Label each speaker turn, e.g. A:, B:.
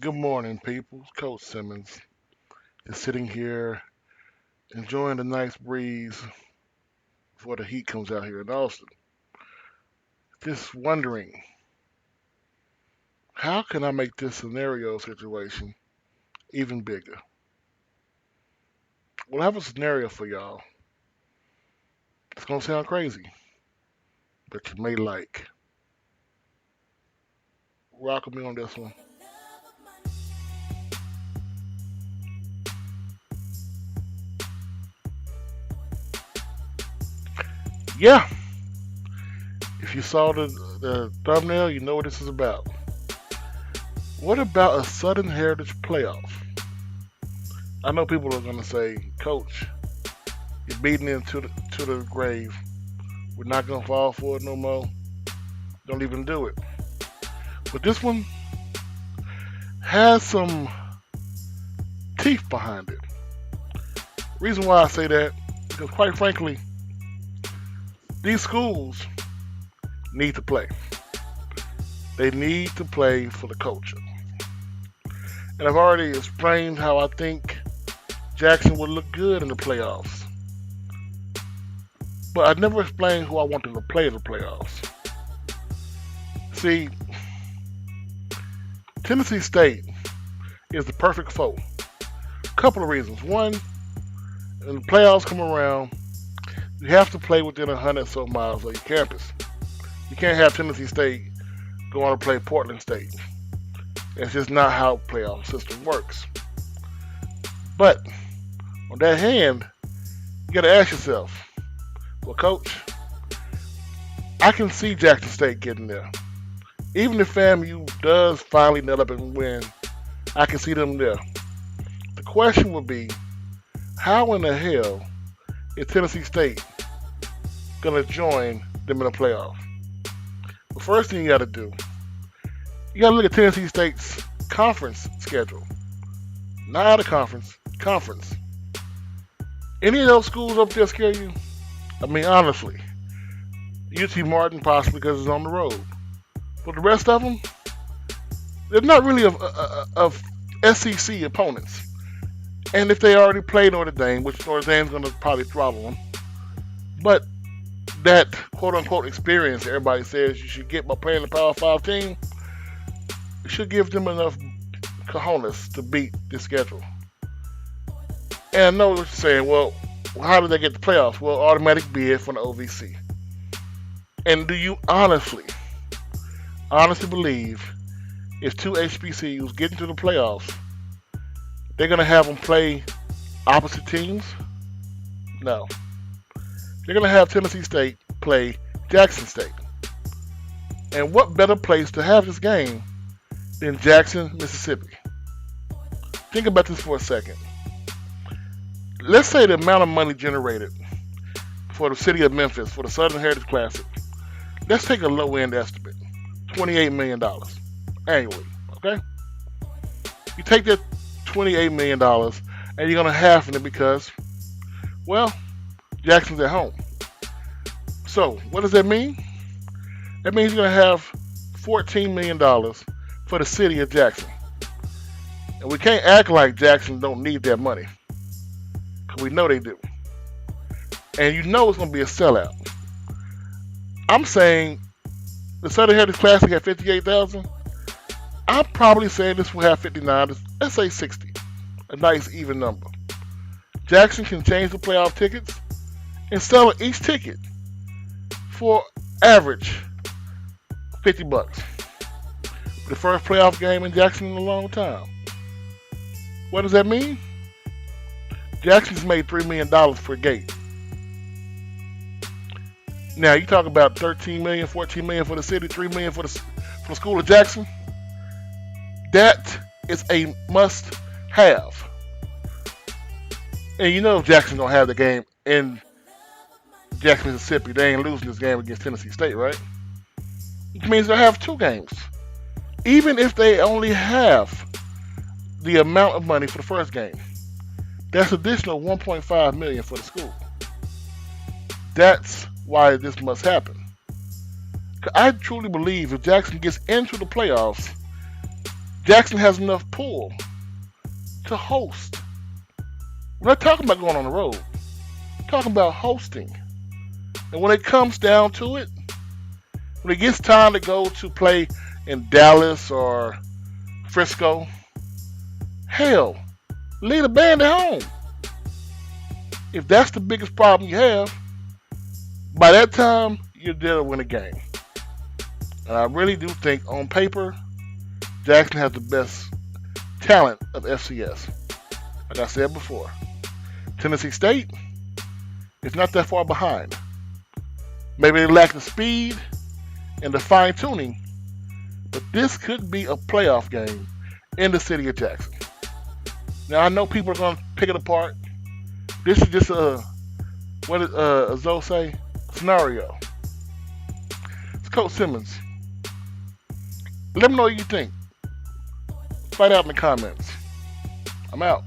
A: Good morning, people. Coach Simmons is sitting here enjoying the nice breeze before the heat comes out here in Austin. Just wondering, how can I make this scenario situation even bigger? Well, I have a scenario for y'all. It's going to sound crazy, but you may like. Rock with me on this one. Yeah, if you saw the thumbnail, you know what this is about. What about a Southern Heritage playoff? I know people are going to say, Coach, you're beating it to the grave. We're not gonna fall for it no more. Don't even do it. But this one has some teeth behind it. Reason why I say that, because quite frankly, these schools need to play. They need to play for the culture. And I've already explained how I think Jackson would look good in the playoffs. But I never explained who I want them to play in the playoffs. See, Tennessee State is the perfect foe. Couple of reasons. One, when the playoffs come around, you have to play within 100 so miles of your campus. You can't have Tennessee State go on to play Portland State. That's just not how playoff system works. But on that hand, you got to ask yourself, well, Coach, I can see Jackson State getting there. Even if FAMU does finally net up and win, I can see them there. The question would be, how in the hell is Tennessee State going to join them in the playoff? The first thing you got to do, you got to look at Tennessee State's conference schedule. Not out of conference, conference. Any of those schools up there scare you? I mean, honestly, UT Martin possibly because it's on the road. But the rest of them, they're not really of SEC opponents. And if they already played Notre Dame, which Notre Dame's going to probably throttle them, but that quote-unquote experience everybody says you should get by playing the Power 5 team, it should give them enough cojones to beat this schedule. And I know what you're saying, well, how did they get the playoffs? Well, automatic bid from the OVC. And do you honestly believe if two HBCUs get into the playoffs, they're going to have them play opposite teams? No. They're going to have Tennessee State play Jackson State. And what better place to have this game than Jackson, Mississippi? Think about this for a second. Let's say the amount of money generated for the city of Memphis for the Southern Heritage Classic. Let's take a low end estimate, $28 million annually, okay? You take that $28 million and you're going to half it because, well, Jackson's at home. So, what does that mean? That means you're going to have $14 million for the city of Jackson. And we can't act like Jackson don't need that money. Because we know they do. And you know it's going to be a sellout. I'm saying the Southern Heritage Classic at 58,000. I'm probably saying this will have 59. Let's say 60. A nice even number. Jackson can change the playoff tickets and sell each ticket for average $50. The first playoff game in Jackson in a long time. What does that mean? Jackson's made $3 million per gate. Now you talk about $13 million, $14 million for the city, $3 million for the school of Jackson. That is a must-have. And you know if Jackson don't have the game in Jackson, Mississippi, they ain't losing this game against Tennessee State, right? Which means they'll have two games. Even if they only have the amount of money for the first game. That's additional $1.5 million for the school. That's why this must happen. I truly believe if Jackson gets into the playoffs, Jackson has enough pull to host. We're not talking about going on the road. We're talking about hosting. And when it comes down to it, when it gets time to go to play in Dallas or Frisco, hell, leave the band at home. If that's the biggest problem you have, by that time, you're there to win a game. And I really do think, on paper, Jackson has the best talent of FCS. Like I said before, Tennessee State is not that far behind. Maybe they lack the speed and the fine tuning, but this could be a playoff game in the city of Jackson. Now I know people are going to pick it apart. This is just what did Zoe say? Scenario. It's Coach Simmons. Let me know what you think. Find out in the comments. I'm out.